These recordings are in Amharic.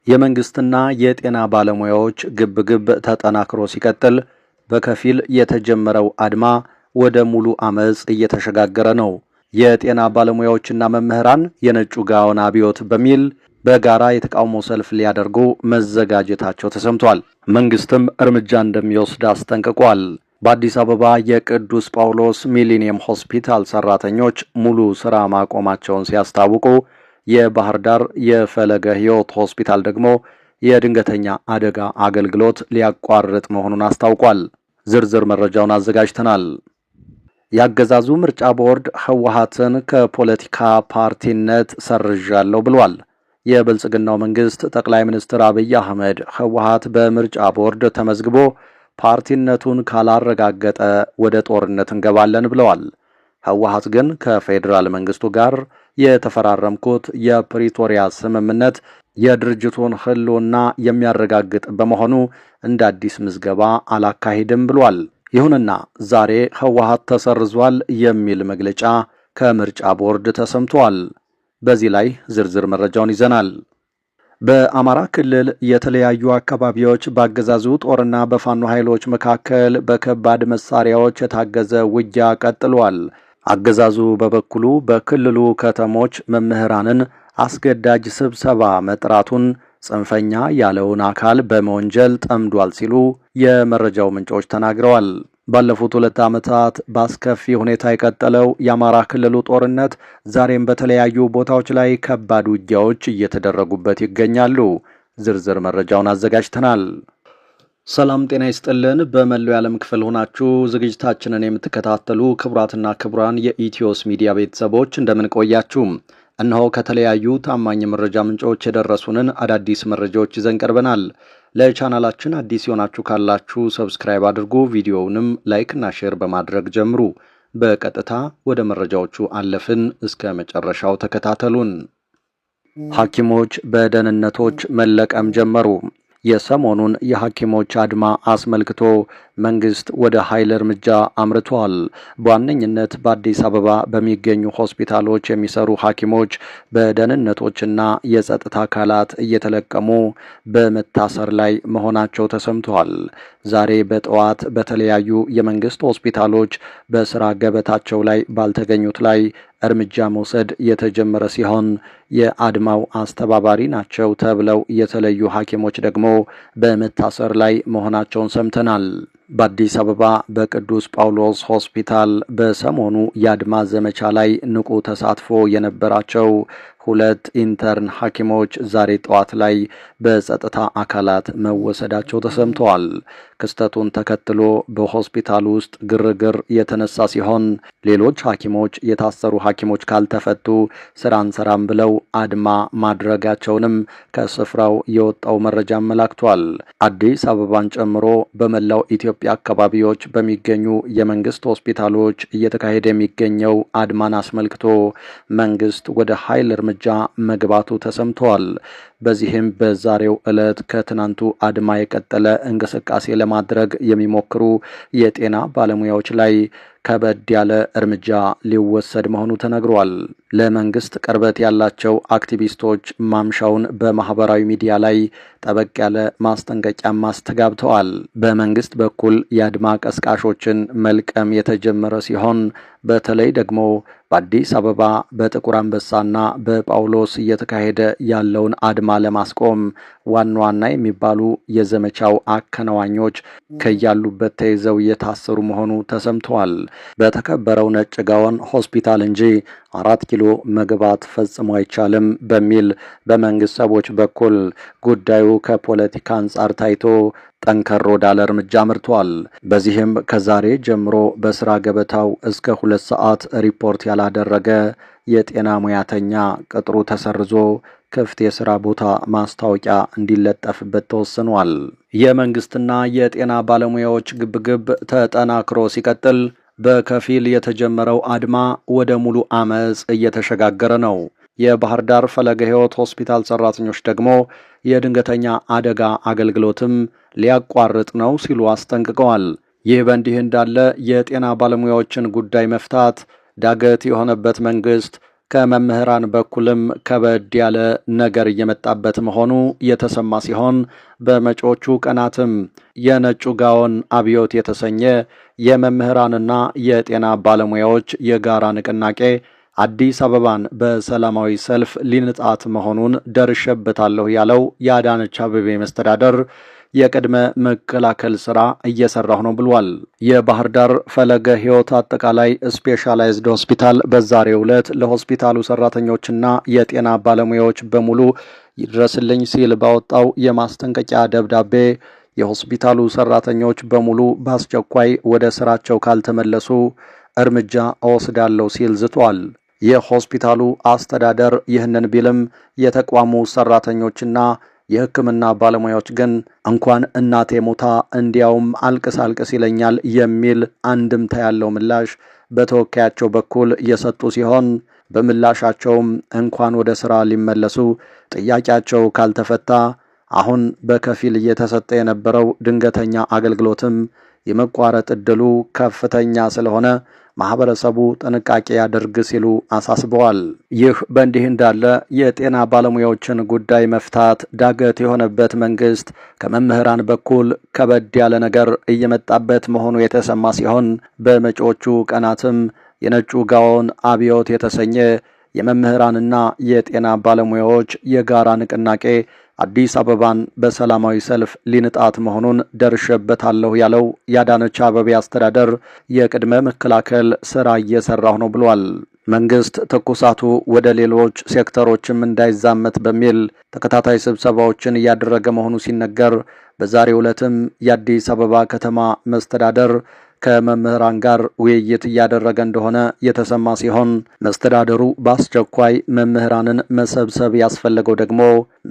የመንግስትና የጤና ባለሙያዎች ግብግብ ተጠናክሮ ሲቀጥል በከፊል የተጀመረው አድማ ወደ ሙሉ አመጽ እየተሸጋገረ ነው። የጤና ባለሙያዎችና መምህራን የነጩ ጋውን አብዮት በሚል በጋራ የተቃውሞ ሰልፍ ሊያደርጉ መዘጋጀታቸው ተሰምቷል። መንግስትም እርምጃ እንደሚወስድ አስጠንቅቋል። በአዲስ አበባ የቅዱስ ጳውሎስ ሚሊኒየም ሆስፒታል ሰራተኞች ሙሉ ስራ ማቆማቸውን ሲያስታውቁ የባህር ዳር የፈለገ ሕይወት ሆስፒታል ደግሞ የድንገተኛ አደጋ አገልግሎት ሊያቋርጥ መሆኑን አስታውቋል። ዝርዝር መረጃውን አዘጋጅተናል። ያገዛዙ ምርጫ ቦርድ ህወሓትን ከፖለቲካ ፓርቲነት ሰርዣለሁ ብሏል። የብልጽግናው መንግስት ጠቅላይ ሚኒስትር አብይ አህመድ ህወሓት በምርጫ ቦርድ ተመዝግቦ ፓርቲነቱን ካላረጋገጠ ወደ ጦርነት እንገባለን ብለዋል። ህወሓት ግን ከፌዴራል መንግስቱ ጋር የተፈራረምኩት የፕሪቶሪያ ስምምነት የድርጅቱን ህልውና የሚያረጋግጥ በመሆኑ እንደ አዲስ ምዝገባ አላካሂድም ብሏል። ይሁንና ዛሬ ህወሓት ተሰርዟል የሚል መግለጫ ከምርጫ ቦርድ ተሰምቷል። በዚህ ላይ ዝርዝር መረጃውን ይዘናል። በአማራ ክልል የተለያዩ አካባቢዎች በአገዛዙ ጦርና በፋኖ ኃይሎች መካከል በከባድ መሳሪያዎች የታገዘ ውጊያ ቀጥሏል። አገዛዙ በበኩሉ በክልሉ ከተሞች መምህራንን አስገዳጅ ስብሰባ መጥራቱን ጽንፈኛ ያለውን አካል በመወንጀል ጠምዷል ሲሉ የመረጃው ምንጮች ተናግረዋል። ባለፉት 2 ዓመታት በአስከፊ ሁኔታ የቀጠለው የአማራ ክልሉ ጦርነት ዛሬም በተለያዩ ቦታዎች ላይ ከባድ ውጊያዎች እየተደረጉበት ይገኛሉ። ዝርዝር መረጃውን አዘጋጅተናል። ሰላም ጤና ይስጥልን። በመላው የዓለም ክፍል ሆናችሁ ዝግጅታችንን የምትከታተሉ ክቡራትና ክቡራን የኢትዮስ ሚዲያ ቤተሰቦች እንደምን ቆያችሁ? እነሆ ከተለያዩ ታማኝ መረጃ ምንጮች የደረሱንን አዳዲስ መረጃዎች ይዘን ቀርበናል። ለቻናላችን አዲስ የሆናችሁ ካላችሁ ሰብስክራይብ አድርጉ፣ ቪዲዮውንም ላይክና ሼር በማድረግ ጀምሩ። በቀጥታ ወደ መረጃዎቹ አለፍን። እስከ መጨረሻው ተከታተሉን። ሐኪሞች በደህንነቶች መለቀም ጀመሩ። የሰሞኑን የሐኪሞች አድማ አስመልክቶ መንግስት ወደ ኃይል እርምጃ አምርቷል። በዋነኝነት በአዲስ አበባ በሚገኙ ሆስፒታሎች የሚሰሩ ሐኪሞች በደህንነቶችና የጸጥታ አካላት እየተለቀሙ በመታሰር ላይ መሆናቸው ተሰምቷል። ዛሬ በጠዋት በተለያዩ የመንግስት ሆስፒታሎች በስራ ገበታቸው ላይ ባልተገኙት ላይ እርምጃ መውሰድ የተጀመረ ሲሆን የአድማው አስተባባሪ ናቸው ተብለው የተለዩ ሐኪሞች ደግሞ በመታሰር ላይ መሆናቸውን ሰምተናል። በአዲስ አበባ በቅዱስ ጳውሎስ ሆስፒታል በሰሞኑ የአድማ ዘመቻ ላይ ንቁ ተሳትፎ የነበራቸው 2 ኢንተርን ሐኪሞች ዛሬ ጠዋት ላይ በጸጥታ አካላት መወሰዳቸው ተሰምተዋል። ክስተቱን ተከትሎ በሆስፒታል ውስጥ ግርግር የተነሳ ሲሆን ሌሎች ሐኪሞች የታሰሩ ሐኪሞች ካልተፈቱ ስራ አንሰራም ብለው አድማ ማድረጋቸውንም ከስፍራው የወጣው መረጃ አመላክቷል። አዲስ አበባን ጨምሮ በመላው ኢትዮጵያ አካባቢዎች በሚገኙ የመንግስት ሆስፒታሎች እየተካሄደ የሚገኘው አድማን አስመልክቶ መንግስት ወደ ኃይል እርምጃ መግባቱ ተሰምቷል። በዚህም በዛሬው ዕለት ከትናንቱ አድማ የቀጠለ እንቅስቃሴ ለማድረግ የሚሞክሩ የጤና ባለሙያዎች ላይ ከበድ ያለ እርምጃ ሊወሰድ መሆኑ ተነግሯል። ለመንግስት ቅርበት ያላቸው አክቲቪስቶች ማምሻውን በማህበራዊ ሚዲያ ላይ ጠበቅ ያለ ማስጠንቀቂያ አስተጋብተዋል። በመንግስት በኩል የአድማ ቀስቃሾችን መልቀም የተጀመረ ሲሆን በተለይ ደግሞ በአዲስ አበባ በጥቁር አንበሳና በጳውሎስ እየተካሄደ ያለውን አድማ ለማስቆም ዋና ዋና የሚባሉ የዘመቻው አከናዋኞች ከያሉበት ተይዘው እየታሰሩ መሆኑ ተሰምተዋል። በተከበረው ነጭ ጋውን ሆስፒታል እንጂ 4 ኪሎ መግባት ፈጽሞ አይቻልም በሚል በመንግስት ሰዎች በኩል ጉዳዩ ከፖለቲካ አንጻር ታይቶ ጠንከር ወዳለ እርምጃ አምርቷል። በዚህም ከዛሬ ጀምሮ በስራ ገበታው እስከ 2 ሰዓት ሪፖርት ያላደረገ የጤና ሙያተኛ ቅጥሩ ተሰርዞ ክፍት የሥራ ቦታ ማስታወቂያ እንዲለጠፍበት ተወስኗል። የመንግስትና የጤና ባለሙያዎች ግብግብ ተጠናክሮ ሲቀጥል በከፊል የተጀመረው አድማ ወደ ሙሉ አመጽ እየተሸጋገረ ነው። የባህር ዳር ፈለገ ሕይወት ሆስፒታል ሰራተኞች ደግሞ የድንገተኛ አደጋ አገልግሎትም ሊያቋርጥ ነው ሲሉ አስጠንቅቀዋል። ይህ በእንዲህ እንዳለ የጤና ባለሙያዎችን ጉዳይ መፍታት ዳገት የሆነበት መንግስት ከመምህራን በኩልም ከበድ ያለ ነገር እየመጣበት መሆኑ የተሰማ ሲሆን በመጪዎቹ ቀናትም የነጩ ጋውን አብዮት የተሰኘ የመምህራንና የጤና ባለሙያዎች የጋራ ንቅናቄ አዲስ አበባን በሰላማዊ ሰልፍ ሊንጣት መሆኑን ደርሼበታለሁ ያለው የአዳነች አቤቤ መስተዳደር የቅድመ መከላከል ሥራ እየሰራሁ ነው ብሏል። የባህር ዳር ፈለገ ሕይወት አጠቃላይ ስፔሻላይዝድ ሆስፒታል በዛሬው ዕለት ለሆስፒታሉ ሰራተኞችና የጤና ባለሙያዎች በሙሉ ይድረስልኝ ሲል ባወጣው የማስጠንቀቂያ ደብዳቤ የሆስፒታሉ ሰራተኞች በሙሉ በአስቸኳይ ወደ ስራቸው ካልተመለሱ እርምጃ እወስዳለሁ ሲል ዝቷል። የሆስፒታሉ አስተዳደር ይህንን ቢልም የተቋሙ ሰራተኞችና የሕክምና ባለሙያዎች ግን እንኳን እናቴ ሞታ እንዲያውም አልቅስ አልቅስ ይለኛል የሚል አንድምታ ያለው ምላሽ በተወካያቸው በኩል የሰጡ ሲሆን በምላሻቸውም እንኳን ወደ ሥራ ሊመለሱ ጥያቄያቸው ካልተፈታ አሁን በከፊል እየተሰጠ የነበረው ድንገተኛ አገልግሎትም የመቋረጥ ዕድሉ ከፍተኛ ስለሆነ ማህበረሰቡ ጥንቃቄ ያድርግ ሲሉ አሳስበዋል። ይህ በእንዲህ እንዳለ የጤና ባለሙያዎችን ጉዳይ መፍታት ዳገት የሆነበት መንግስት ከመምህራን በኩል ከበድ ያለ ነገር እየመጣበት መሆኑ የተሰማ ሲሆን በመጪዎቹ ቀናትም የነጩ ጋውን አብዮት የተሰኘ የመምህራንና የጤና ባለሙያዎች የጋራ ንቅናቄ አዲስ አበባን በሰላማዊ ሰልፍ ሊንጣት መሆኑን ደርሼበታለሁ ያለው የአዳነች አቤቤ አስተዳደር የቅድመ መከላከል ሥራ እየሰራሁ ነው ብሏል። መንግስት ትኩሳቱ ወደ ሌሎች ሴክተሮችም እንዳይዛመት በሚል ተከታታይ ስብሰባዎችን እያደረገ መሆኑ ሲነገር በዛሬው ዕለትም የአዲስ አበባ ከተማ መስተዳደር ከመምህራን ጋር ውይይት እያደረገ እንደሆነ የተሰማ ሲሆን መስተዳደሩ በአስቸኳይ መምህራንን መሰብሰብ ያስፈለገው ደግሞ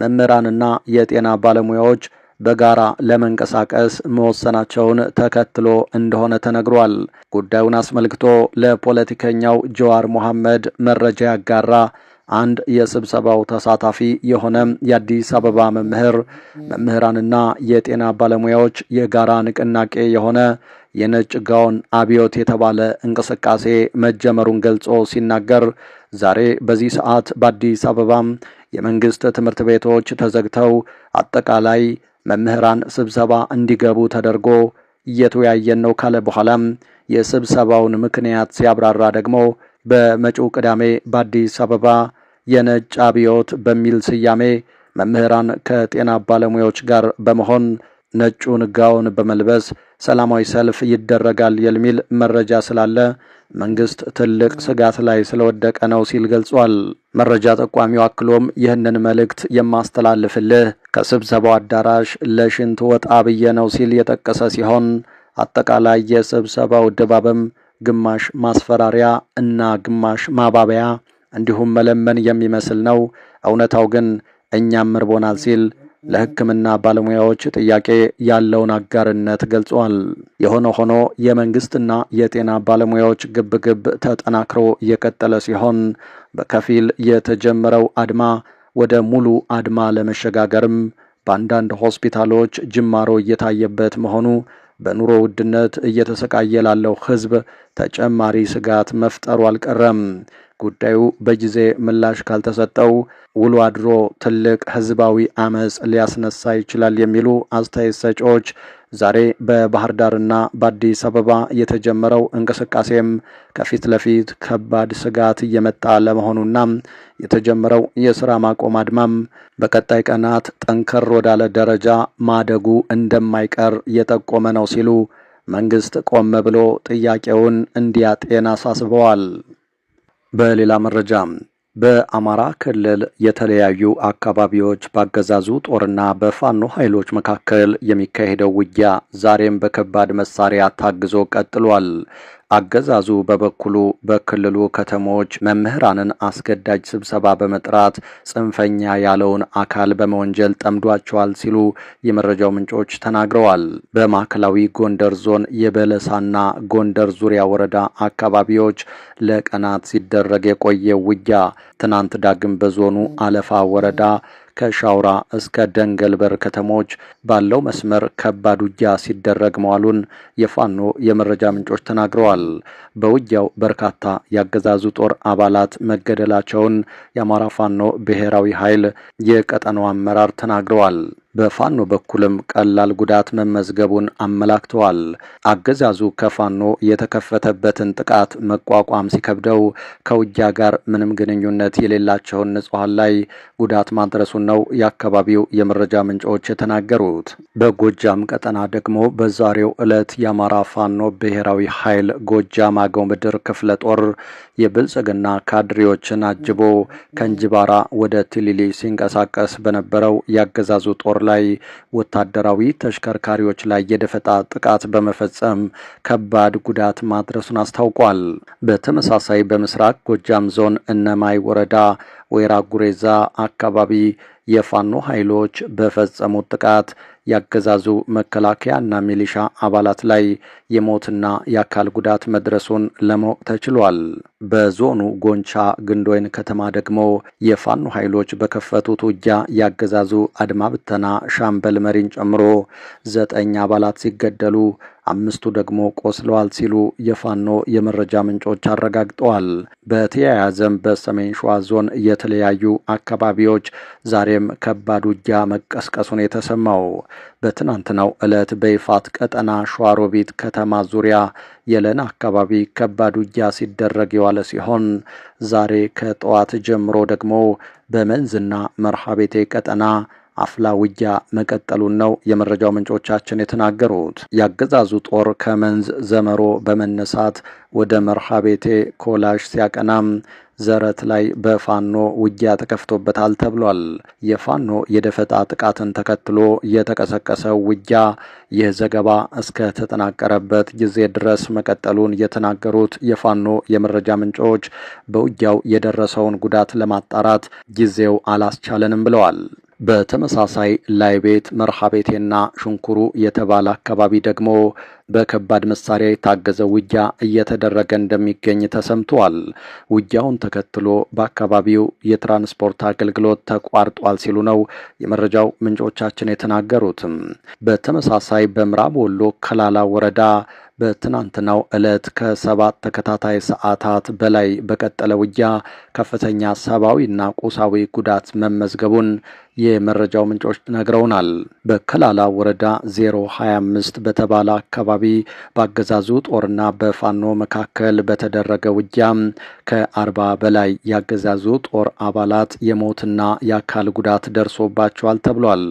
መምህራንና የጤና ባለሙያዎች በጋራ ለመንቀሳቀስ መወሰናቸውን ተከትሎ እንደሆነ ተነግሯል። ጉዳዩን አስመልክቶ ለፖለቲከኛው ጀዋር መሐመድ መረጃ ያጋራ አንድ የስብሰባው ተሳታፊ የሆነ የአዲስ አበባ መምህራንና የጤና ባለሙያዎች የጋራ ንቅናቄ የሆነ የነጭ ጋውን አብዮት የተባለ እንቅስቃሴ መጀመሩን ገልጾ ሲናገር ዛሬ በዚህ ሰዓት በአዲስ አበባ የመንግስት ትምህርት ቤቶች ተዘግተው አጠቃላይ መምህራን ስብሰባ እንዲገቡ ተደርጎ እየተወያየን ነው ካለ በኋላም የስብሰባውን ምክንያት ሲያብራራ ደግሞ በመጪው ቅዳሜ በአዲስ አበባ የነጭ አብዮት በሚል ስያሜ መምህራን ከጤና ባለሙያዎች ጋር በመሆን ነጩን ጋውን በመልበስ ሰላማዊ ሰልፍ ይደረጋል የሚል መረጃ ስላለ መንግስት ትልቅ ስጋት ላይ ስለወደቀ ነው ሲል ገልጿል። መረጃ ጠቋሚው አክሎም ይህንን መልእክት የማስተላልፍልህ ከስብሰባው አዳራሽ ለሽንት ወጣ ብዬ ነው ሲል የጠቀሰ ሲሆን አጠቃላይ የስብሰባው ድባብም ግማሽ ማስፈራሪያ እና ግማሽ ማባበያ እንዲሁም መለመን የሚመስል ነው። እውነታው ግን እኛም እርቦናል ሲል ለሕክምና ባለሙያዎች ጥያቄ ያለውን አጋርነት ገልጿል። የሆነ ሆኖ የመንግስትና የጤና ባለሙያዎች ግብግብ ተጠናክሮ የቀጠለ ሲሆን በከፊል የተጀመረው አድማ ወደ ሙሉ አድማ ለመሸጋገርም በአንዳንድ ሆስፒታሎች ጅማሮ እየታየበት መሆኑ በኑሮ ውድነት እየተሰቃየ ላለው ሕዝብ ተጨማሪ ስጋት መፍጠሩ አልቀረም። ጉዳዩ በጊዜ ምላሽ ካልተሰጠው ውሎ አድሮ ትልቅ ህዝባዊ አመጽ ሊያስነሳ ይችላል የሚሉ አስተያየት ሰጪዎች ዛሬ በባህር ዳርና በአዲስ አበባ የተጀመረው እንቅስቃሴም ከፊት ለፊት ከባድ ስጋት እየመጣ ለመሆኑና የተጀመረው የሥራ ማቆም አድማም በቀጣይ ቀናት ጠንከር ወዳለ ደረጃ ማደጉ እንደማይቀር የጠቆመ ነው ሲሉ መንግስት ቆም ብሎ ጥያቄውን እንዲያጤን አሳስበዋል። በሌላ መረጃ በአማራ ክልል የተለያዩ አካባቢዎች ባገዛዙ ጦርና በፋኖ ኃይሎች መካከል የሚካሄደው ውጊያ ዛሬም በከባድ መሳሪያ ታግዞ ቀጥሏል። አገዛዙ በበኩሉ በክልሉ ከተሞች መምህራንን አስገዳጅ ስብሰባ በመጥራት ጽንፈኛ ያለውን አካል በመወንጀል ጠምዷቸዋል ሲሉ የመረጃው ምንጮች ተናግረዋል። በማዕከላዊ ጎንደር ዞን የበለሳና ጎንደር ዙሪያ ወረዳ አካባቢዎች ለቀናት ሲደረግ የቆየ ውጊያ ትናንት ዳግም በዞኑ አለፋ ወረዳ ከሻውራ እስከ ደንገልበር ከተሞች ባለው መስመር ከባድ ውጊያ ሲደረግ መዋሉን የፋኖ የመረጃ ምንጮች ተናግረዋል። በውጊያው በርካታ ያገዛዙ ጦር አባላት መገደላቸውን የአማራ ፋኖ ብሔራዊ ኃይል የቀጠናው አመራር ተናግረዋል። በፋኖ በኩልም ቀላል ጉዳት መመዝገቡን አመላክተዋል። አገዛዙ ከፋኖ የተከፈተበትን ጥቃት መቋቋም ሲከብደው ከውጊያ ጋር ምንም ግንኙነት የሌላቸውን ንጹሐን ላይ ጉዳት ማድረሱን ነው የአካባቢው የመረጃ ምንጮች የተናገሩት። በጎጃም ቀጠና ደግሞ በዛሬው ዕለት የአማራ ፋኖ ብሔራዊ ኃይል ጎጃም አገው ምድር ክፍለ ጦር የብልጽግና ካድሬዎችን አጅቦ ከእንጅባራ ወደ ትሊሊ ሲንቀሳቀስ በነበረው ያገዛዙ ጦር ላይ ወታደራዊ ተሽከርካሪዎች ላይ የደፈጣ ጥቃት በመፈጸም ከባድ ጉዳት ማድረሱን አስታውቋል። በተመሳሳይ በምስራቅ ጎጃም ዞን እነማይ ወረዳ ወይራ ጉሬዛ አካባቢ የፋኖ ኃይሎች በፈጸሙት ጥቃት ያገዛዙ መከላከያና ሚሊሻ አባላት ላይ የሞትና የአካል ጉዳት መድረሱን ለማወቅ ተችሏል። በዞኑ ጎንቻ ግንዶይን ከተማ ደግሞ የፋኖ ኃይሎች በከፈቱት ውጊያ ያገዛዙ አድማ ብተና ሻምበል መሪን ጨምሮ 9 አባላት ሲገደሉ 5ቱ ደግሞ ቆስለዋል ሲሉ የፋኖ የመረጃ ምንጮች አረጋግጠዋል። በተያያዘም በሰሜን ሸዋ ዞን የተለያዩ አካባቢዎች ዛሬም ከባድ ውጊያ መቀስቀሱን የተሰማው በትናንትናው ዕለት በይፋት ቀጠና ሸዋሮቢት ከተማ ዙሪያ የለና አካባቢ ከባድ ውጊያ ሲደረግ የዋለ ሲሆን ዛሬ ከጠዋት ጀምሮ ደግሞ በመንዝና መርሃቤቴ ቀጠና አፍላ ውጊያ መቀጠሉን ነው የመረጃው ምንጮቻችን የተናገሩት። ያገዛዙ ጦር ከመንዝ ዘመሮ በመነሳት ወደ መርሃቤቴ ኮላሽ ሲያቀናም ዘረት ላይ በፋኖ ውጊያ ተከፍቶበታል ተብሏል። የፋኖ የደፈጣ ጥቃትን ተከትሎ የተቀሰቀሰው ውጊያ ይህ ዘገባ እስከ ተጠናቀረበት ጊዜ ድረስ መቀጠሉን የተናገሩት የፋኖ የመረጃ ምንጮች በውጊያው የደረሰውን ጉዳት ለማጣራት ጊዜው አላስቻለንም ብለዋል። በተመሳሳይ ላይ ቤት መርሃቤቴና ሽንኩሩ የተባለ አካባቢ ደግሞ በከባድ መሳሪያ የታገዘ ውጊያ እየተደረገ እንደሚገኝ ተሰምቷል። ውጊያውን ተከትሎ በአካባቢው የትራንስፖርት አገልግሎት ተቋርጧል ሲሉ ነው የመረጃው ምንጮቻችን የተናገሩትም። በተመሳሳይ በምዕራብ ወሎ ከላላ ወረዳ በትናንትናው ዕለት ከ7 ተከታታይ ሰዓታት በላይ በቀጠለ ውጊያ ከፍተኛ ሰብአዊና ቁሳዊ ጉዳት መመዝገቡን የመረጃው ምንጮች ነግረውናል። በከላላ ወረዳ 025 በተባለ አካባቢ በአገዛዙ ጦርና በፋኖ መካከል በተደረገ ውጊያ ከ40 በላይ ያገዛዙ ጦር አባላት የሞትና የአካል ጉዳት ደርሶባቸዋል ተብሏል።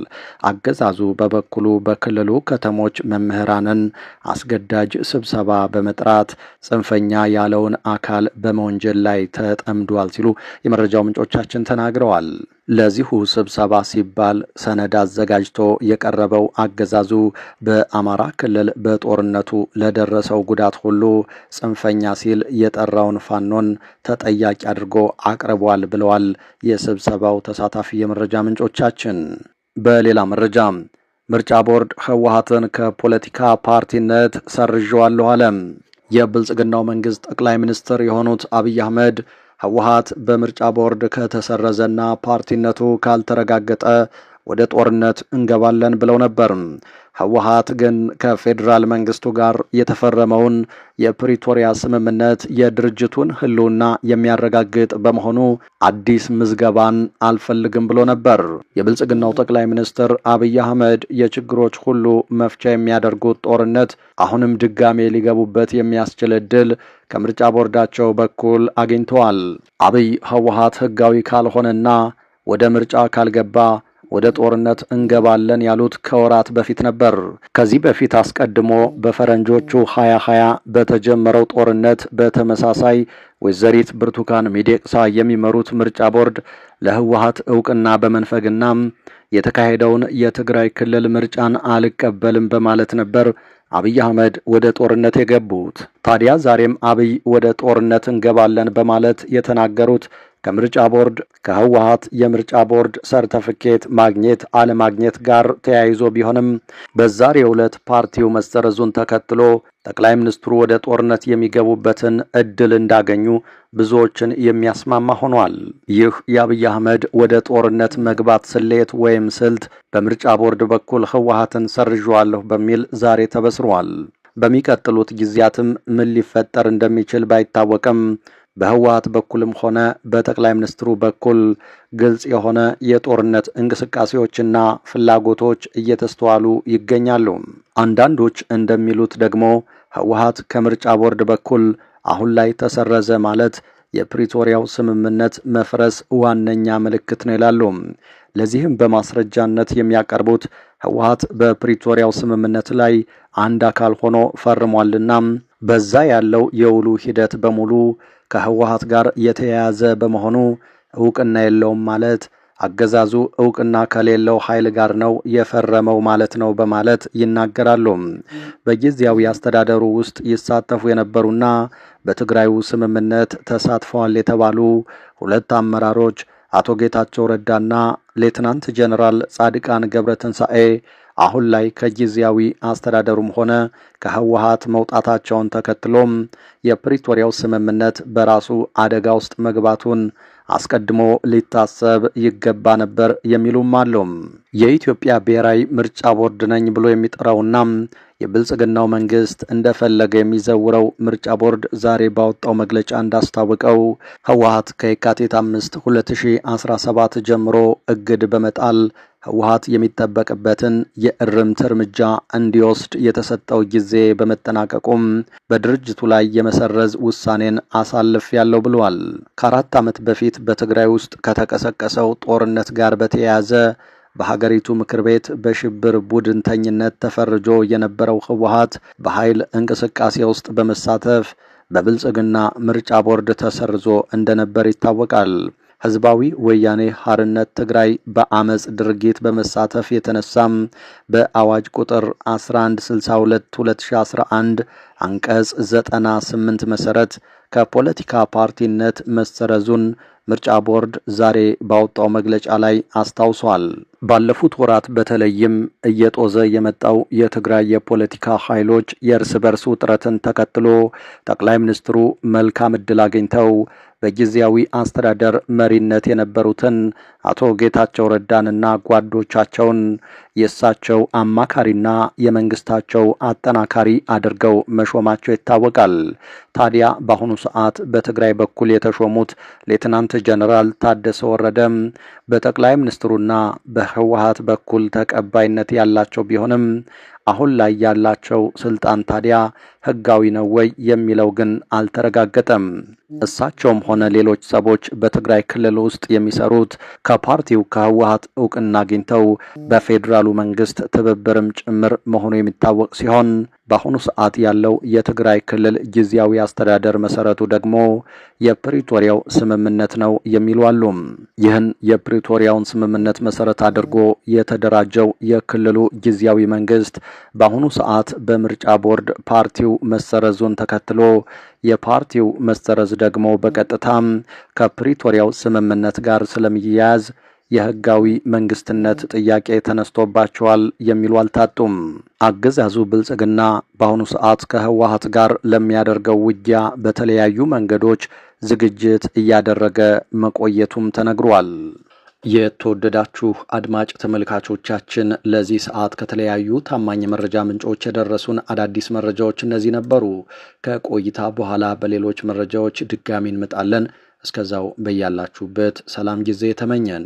አገዛዙ በበኩሉ በክልሉ ከተሞች መምህራንን አስገዳጅ ስብሰባ በመጥራት ጽንፈኛ ያለውን አካል በመወንጀል ላይ ተጠምዷል ሲሉ የመረጃው ምንጮቻችን ተናግረዋል። ለዚሁ ስብሰባ ሲባል ሰነድ አዘጋጅቶ የቀረበው አገዛዙ በአማራ ክልል በጦርነቱ ለደረሰው ጉዳት ሁሉ ጽንፈኛ ሲል የጠራውን ፋኖን ተጠያቂ አድርጎ አቅርቧል ብለዋል የስብሰባው ተሳታፊ የመረጃ ምንጮቻችን። በሌላ መረጃ ምርጫ ቦርድ ህወሓትን ከፖለቲካ ፓርቲነት ሰርዣዋለሁ አለ። የብልጽግናው መንግስት ጠቅላይ ሚኒስትር የሆኑት አብይ አህመድ ህወሓት በምርጫ ቦርድ ከተሰረዘና ፓርቲነቱ ካልተረጋገጠ ወደ ጦርነት እንገባለን ብለው ነበር። ህወሓት ግን ከፌዴራል መንግስቱ ጋር የተፈረመውን የፕሪቶሪያ ስምምነት የድርጅቱን ህልውና የሚያረጋግጥ በመሆኑ አዲስ ምዝገባን አልፈልግም ብሎ ነበር። የብልጽግናው ጠቅላይ ሚኒስትር አብይ አህመድ የችግሮች ሁሉ መፍቻ የሚያደርጉት ጦርነት አሁንም ድጋሜ ሊገቡበት የሚያስችል ዕድል ከምርጫ ቦርዳቸው በኩል አግኝተዋል። አብይ ህወሓት ህጋዊ ካልሆነና ወደ ምርጫ ካልገባ ወደ ጦርነት እንገባለን ያሉት ከወራት በፊት ነበር። ከዚህ በፊት አስቀድሞ በፈረንጆቹ 2020 በተጀመረው ጦርነት በተመሳሳይ ወይዘሪት ብርቱካን ሚደቅሳ የሚመሩት ምርጫ ቦርድ ለህወሓት ዕውቅና በመንፈግና የተካሄደውን የትግራይ ክልል ምርጫን አልቀበልም በማለት ነበር አብይ አህመድ ወደ ጦርነት የገቡት። ታዲያ ዛሬም አብይ ወደ ጦርነት እንገባለን በማለት የተናገሩት ከምርጫ ቦርድ ከህወሓት የምርጫ ቦርድ ሰርተፊኬት ማግኘት አለማግኘት ጋር ተያይዞ ቢሆንም በዛሬው ዕለት ፓርቲው መሰረዙን ተከትሎ ጠቅላይ ሚኒስትሩ ወደ ጦርነት የሚገቡበትን እድል እንዳገኙ ብዙዎችን የሚያስማማ ሆኗል። ይህ የአብይ አህመድ ወደ ጦርነት መግባት ስሌት ወይም ስልት በምርጫ ቦርድ በኩል ህወሓትን ሰርዣለሁ በሚል ዛሬ ተበስሯል። በሚቀጥሉት ጊዜያትም ምን ሊፈጠር እንደሚችል ባይታወቅም በህወሓት በኩልም ሆነ በጠቅላይ ሚኒስትሩ በኩል ግልጽ የሆነ የጦርነት እንቅስቃሴዎችና ፍላጎቶች እየተስተዋሉ ይገኛሉ። አንዳንዶች እንደሚሉት ደግሞ ህወሓት ከምርጫ ቦርድ በኩል አሁን ላይ ተሰረዘ ማለት የፕሪቶሪያው ስምምነት መፍረስ ዋነኛ ምልክት ነው ይላሉ። ለዚህም በማስረጃነት የሚያቀርቡት ህወሓት በፕሪቶሪያው ስምምነት ላይ አንድ አካል ሆኖ ፈርሟልና በዛ ያለው የውሉ ሂደት በሙሉ ከህወሓት ጋር የተያያዘ በመሆኑ ዕውቅና የለውም ማለት አገዛዙ ዕውቅና ከሌለው ኃይል ጋር ነው የፈረመው ማለት ነው በማለት ይናገራሉ። በጊዜያዊ አስተዳደሩ ውስጥ ይሳተፉ የነበሩና በትግራዩ ስምምነት ተሳትፈዋል የተባሉ ሁለት አመራሮች አቶ ጌታቸው ረዳና ሌትናንት ጀነራል ጻድቃን ገብረትንሳኤ አሁን ላይ ከጊዜያዊ አስተዳደሩም ሆነ ከህወሓት መውጣታቸውን ተከትሎም የፕሪቶሪያው ስምምነት በራሱ አደጋ ውስጥ መግባቱን አስቀድሞ ሊታሰብ ይገባ ነበር የሚሉም አሉ። የኢትዮጵያ ብሔራዊ ምርጫ ቦርድ ነኝ ብሎ የሚጠራውና የብልጽግናው መንግስት እንደፈለገ የሚዘውረው ምርጫ ቦርድ ዛሬ ባወጣው መግለጫ እንዳስታወቀው ህወሓት ከየካቲት 5 2017 ጀምሮ እግድ በመጣል ህወሓት የሚጠበቅበትን የእርምት እርምጃ እንዲወስድ የተሰጠው ጊዜ በመጠናቀቁም በድርጅቱ ላይ የመሰረዝ ውሳኔን አሳልፌያለሁ ብሏል። ከ4 ዓመት በፊት በትግራይ ውስጥ ከተቀሰቀሰው ጦርነት ጋር በተያያዘ በሀገሪቱ ምክር ቤት በሽብር ቡድንተኝነት ተፈርጆ የነበረው ህወሓት በኃይል እንቅስቃሴ ውስጥ በመሳተፍ በብልጽግና ምርጫ ቦርድ ተሰርዞ እንደነበር ይታወቃል። ህዝባዊ ወያኔ ሓርነት ትግራይ በአመጽ ድርጊት በመሳተፍ የተነሳም በአዋጅ ቁጥር 1162/2011 አንቀጽ 98 መሰረት ከፖለቲካ ፓርቲነት መሰረዙን ምርጫ ቦርድ ዛሬ ባወጣው መግለጫ ላይ አስታውሷል። ባለፉት ወራት በተለይም እየጦዘ የመጣው የትግራይ የፖለቲካ ኃይሎች የእርስ በርስ ውጥረትን ተከትሎ ጠቅላይ ሚኒስትሩ መልካም ዕድል አግኝተው በጊዜያዊ አስተዳደር መሪነት የነበሩትን አቶ ጌታቸው ረዳንና ጓዶቻቸውን የእሳቸው አማካሪና የመንግስታቸው አጠናካሪ አድርገው መሾማቸው ይታወቃል። ታዲያ በአሁኑ ሰዓት በትግራይ በኩል የተሾሙት ሌትናንት ጀነራል ታደሰ ወረደም በጠቅላይ ሚኒስትሩና በህወሓት በኩል ተቀባይነት ያላቸው ቢሆንም አሁን ላይ ያላቸው ስልጣን ታዲያ ህጋዊ ነው ወይ የሚለው ግን አልተረጋገጠም። እሳቸውም ሆነ ሌሎች ሰዎች በትግራይ ክልል ውስጥ የሚሰሩት ከፓርቲው ከህወሓት ዕውቅና አግኝተው በፌዴራሉ መንግስት ትብብርም ጭምር መሆኑ የሚታወቅ ሲሆን በአሁኑ ሰዓት ያለው የትግራይ ክልል ጊዜያዊ አስተዳደር መሰረቱ ደግሞ የፕሪቶሪያው ስምምነት ነው የሚሉ አሉ። ይህን የፕሪቶሪያውን ስምምነት መሰረት አድርጎ የተደራጀው የክልሉ ጊዜያዊ መንግስት በአሁኑ ሰዓት በምርጫ ቦርድ ፓርቲው መሰረዙን ተከትሎ የፓርቲው መሰረዝ ደግሞ በቀጥታም ከፕሪቶሪያው ስምምነት ጋር ስለሚያያዝ የህጋዊ መንግስትነት ጥያቄ ተነስቶባቸዋል የሚሉ አልታጡም። አገዛዙ ብልጽግና በአሁኑ ሰዓት ከህወሓት ጋር ለሚያደርገው ውጊያ በተለያዩ መንገዶች ዝግጅት እያደረገ መቆየቱም ተነግሯል። የተወደዳችሁ አድማጭ ተመልካቾቻችን ለዚህ ሰዓት ከተለያዩ ታማኝ መረጃ ምንጮች የደረሱን አዳዲስ መረጃዎች እነዚህ ነበሩ። ከቆይታ በኋላ በሌሎች መረጃዎች ድጋሚ እንመጣለን። እስከዛው በያላችሁበት ሰላም ጊዜ ተመኘን።